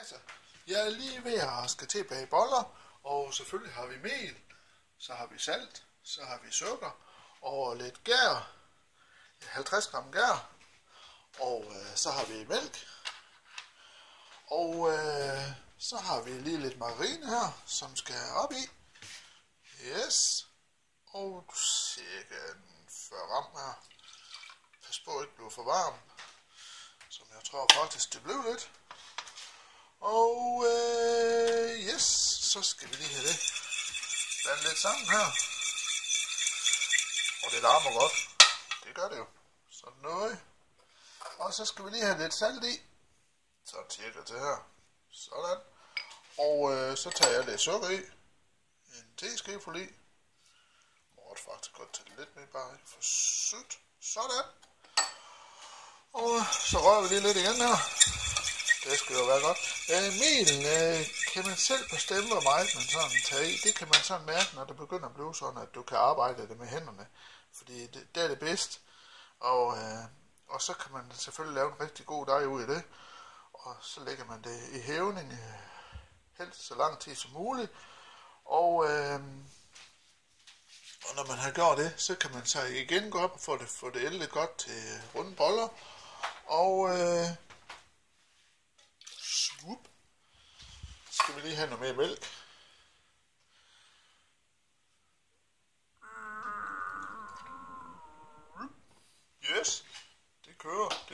Altså, jeg er lige ved at skal til at bage boller, og selvfølgelig har vi mel, så har vi salt, så har vi sukker og lidt gær, 50 gram gær, og så har vi mælk, og så har vi lige lidt margarine her, som skal op i. Yes, og cirka 40 gram her. Pas på at ikke blive for varm, som jeg tror faktisk det blev lidt. Og yes, så skal vi lige have det blandet lidt sammen her. Og det larmer godt. Det gør det jo. Sådan noget. Og så skal vi lige have lidt salt i. Sådan cirka til her. Sådan. Og så tager jeg lidt sukker i. En teskefuld i. Måtte faktisk godt tage lidt med, bare ikke for sødt. Sådan. Og så rører vi lige lidt igen her. Det skal jo være godt. Melen kan man selv bestemme, hvor meget man sådan tager i. Det kan man sådan mærke, når det begynder at blive sådan, at du kan arbejde det med hænderne. Fordi det er det bedste. Og så kan man selvfølgelig lave en rigtig god dej ud af det. Og så lægger man det i hævning helst så lang tid som muligt. Og når man har gjort det, så kan man så igen gå op og få det ældet godt til runde boller. Og swoop. Så skal vi lige have noget mere mælk. Yes, det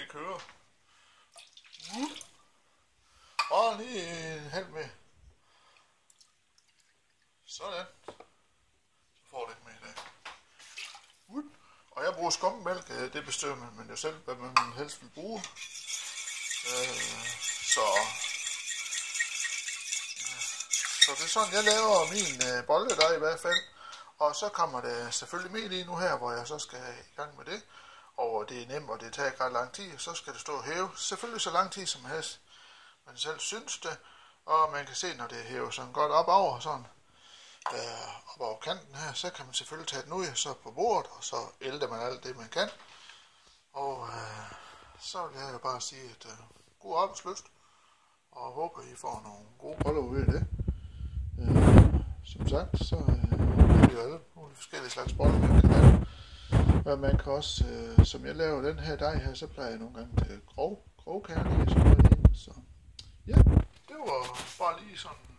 kører. Og lige en halv med. Sådan. Så får det ikke med i dag. Og jeg bruger skummemælk, det bestemmer man jo selv, hvad man helst vil bruge. Så det er sådan, jeg laver min bolle der i hvert fald. Og så kommer der selvfølgelig mel i nu her, hvor jeg så skal i gang med det. Og det er nemt, og det tager ikke ret lang tid. Så skal det stå og hæve. Selvfølgelig så lang tid som helst. Man selv synes det. Og man kan se, når det hæver sådan godt op over, sådan op over kanten her, så kan man selvfølgelig tage den ud så på bordet, og så ælter man alt det, man kan. Og så vil jeg jo bare sige, at god arbejdslyst, og håber, I får nogle gode boller ud af det. Som sagt, så er det jo alle mulige forskellige slags boller, man kan lave. Og man kan også, som jeg laver den her dej her, så plejer jeg nogle gange til grovkærne, så ja, det var bare lige sådan